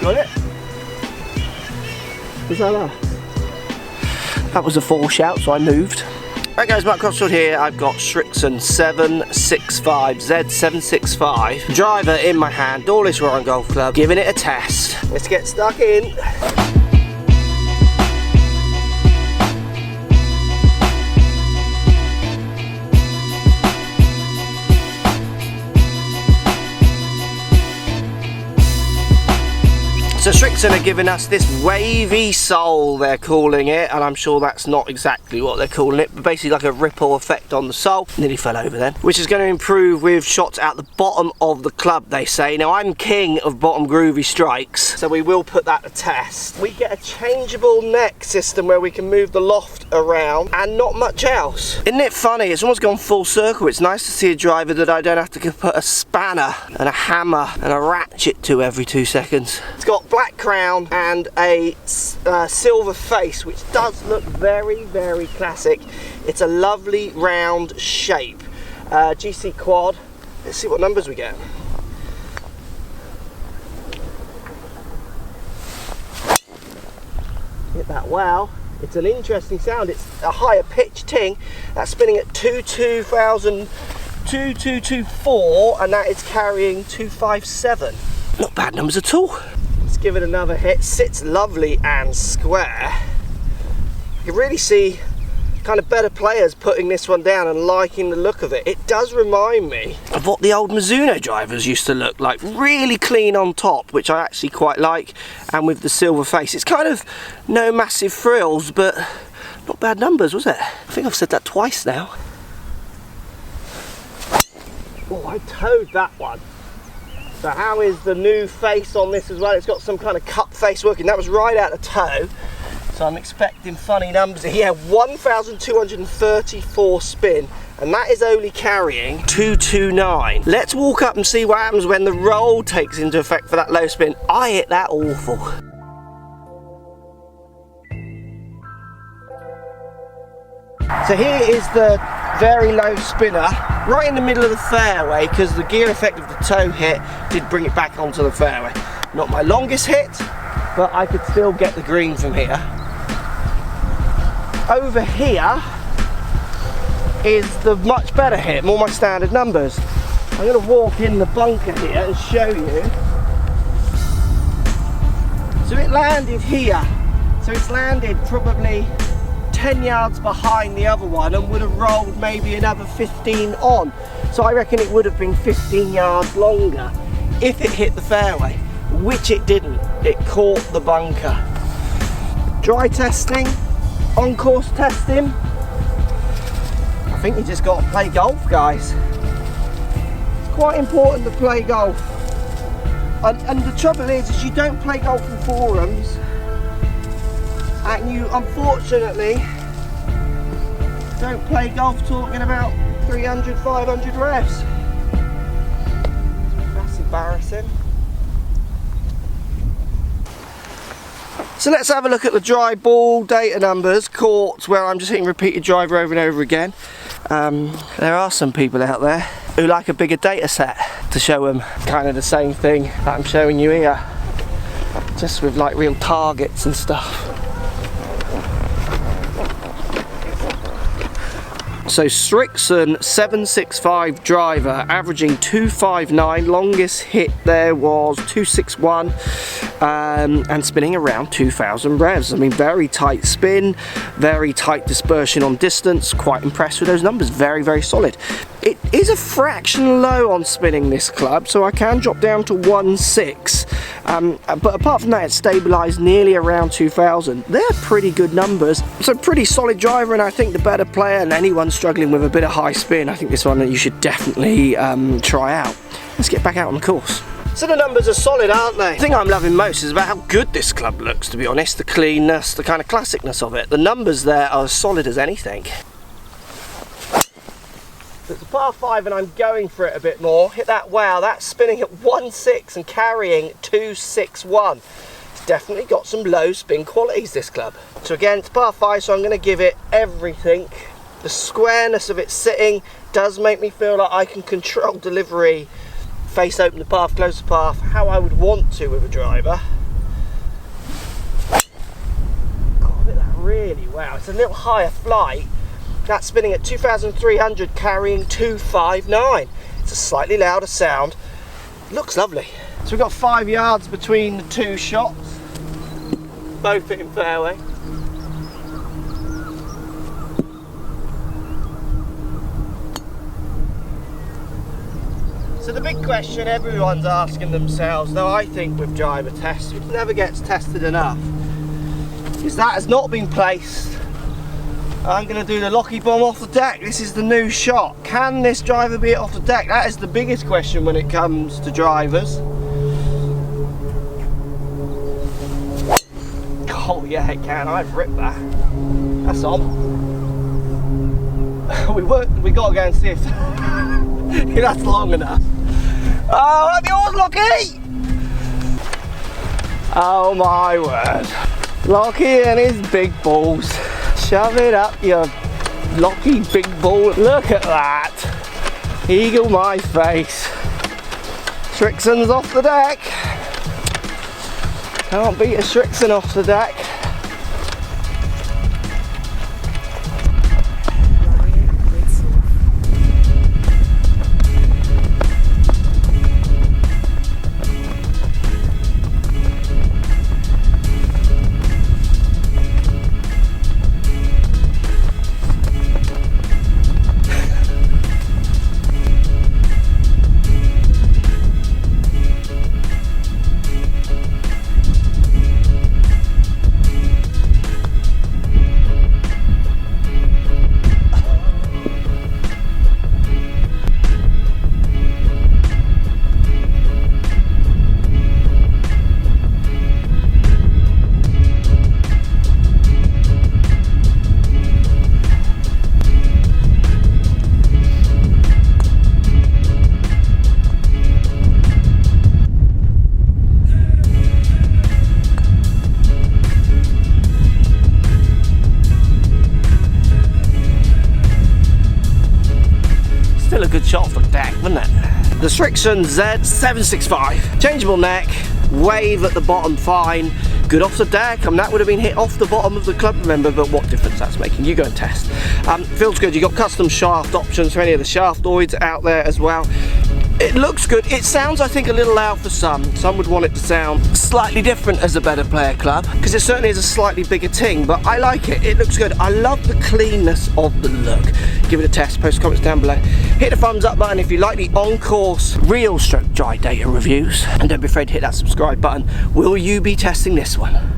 Got it? Was that that? That was a full shout, so I moved. Right guys, Mark Crossfield here. I've got SRIXON Z765 driver in my hand, Dawlish Warren Golf Club, giving it a test. Let's get stuck in. So SRIXON are giving us this wavy sole, they're calling it, and I'm sure that's not exactly what they're calling it, but basically like a ripple effect on the sole. Nearly fell over then. Which is going to improve with shots at the bottom of the club, they say. Now I'm king of bottom groovy strikes, so we will put that to test. We get a changeable neck system where we can move the loft around and not much else. Isn't it funny? It's almost gone full circle. It's nice to see a driver that I don't have to put a spanner and a hammer and a ratchet to every 2 seconds. It's got black crown and a silver face, which does look very, very classic. It's a lovely round shape. GC quad. Let's see what numbers we get. Hit that wow. It's an interesting sound. It's a higher pitch ting. That's spinning at 2224, and that is carrying 257. Not bad numbers at all. Let's give it another hit. Sits lovely and square. You can really see kind of better players putting this one down and liking the look of it. It does remind me of what the old Mizuno drivers used to look like. Really clean on top, which I actually quite like, and with the silver face. It's kind of no massive frills, but not bad numbers, was it? I think I've said that twice now. Oh, I towed that one. So how is the new face on this as well? It's got some kind of cup face working. That was right out of toe. So I'm expecting funny numbers here. 1,234 spin, and that is only carrying 229. Let's walk up and see what happens when the roll takes into effect for that low spin. I hit that awful. So here is the very low spinner, right in the middle of the fairway, because the gear effect of the toe hit did bring it back onto the fairway. Not my longest hit, but I could still get the green from here. Over here is the much better hit, more my standard numbers. I'm going to walk in the bunker here and show you. So it landed here. So it's landed probably 10 yards behind the other one and would have rolled maybe another 15 on. So I reckon it would have been 15 yards longer if it hit the fairway, which it didn't. It caught the bunker. Dry testing, on course testing. I think you just got to play golf, guys. It's quite important to play golf. And the trouble is you don't play golf in forums, and you unfortunately don't play golf talking about 300, 500 revs. That's embarrassing. So let's have a look at the dry ball data numbers, courts, where I'm just hitting repeated driver over and over again. There are some people out there who like a bigger data set to show them kind of the same thing that I'm showing you here, just with like real targets and stuff. So SRIXON 765 driver, averaging 259, longest hit there was 261, and spinning around 2,000 revs. I mean, very tight spin, very tight dispersion on distance. Quite impressed with those numbers, very, very solid. It is a fraction low on spinning, this club, so I can drop down to 1.6, but apart from that, it's stabilised nearly around 2,000. They're pretty good numbers. So pretty solid driver, and I think the better player, and anyone struggling with a bit of high spin, I think this one that you should definitely try out. Let's get back out on the course. So the numbers are solid, aren't they? The thing I'm loving most is about how good this club looks, to be honest. The cleanness, the kind of classicness of it. The numbers there are as solid as anything. So it's a par 5 and I'm going for it a bit more. Hit that wow, that's spinning at 1.6 and carrying 261. It's definitely got some low spin qualities, this club. So again, it's par 5, so I'm going to give it everything. The squareness of it sitting does make me feel like I can control delivery, face open the path, close the path, how I would want to with a driver. really well. It's a little higher flight. That's spinning at 2,300, carrying 259. It's a slightly louder sound. Looks lovely. So we've got 5 yards between the two shots. Both hitting fairway. So the big question everyone's asking themselves, though I think with driver tests, which never gets tested enough, is that has not been placed. I'm going to do the Lockie bomb off the deck. This is the new shot. Can this driver be it off the deck? That is the biggest question when it comes to drivers. Oh yeah, it can. I've ripped that. That's on. we got to go and see if that's long enough. Oh, up yours, Lockie! Oh my word. Lockie and his big balls. Shove it up your Lockie big ball. Look at that. Eagle my face. SRIXON's off the deck. Can't beat a SRIXON off the deck. Still a good shot off the deck, wasn't it? The SRIXON Z765. Changeable neck, wave at the bottom fine, good off the deck. That would have been hit off the bottom of the club, remember, but what difference that's making? You go and test. Feels good. You've got custom shaft options for any of the shaftoids out there as well. It looks good. It sounds, I think, a little loud for some. Some would want it to sound slightly different as a better player club, because it certainly is a slightly bigger ting, but I like it. It looks good. I love the cleanness of the look. Give it a test, post comments down below. Hit the thumbs up button if you like the on-course real stroke dry data reviews, and don't be afraid to hit that subscribe button. Will you be testing this one?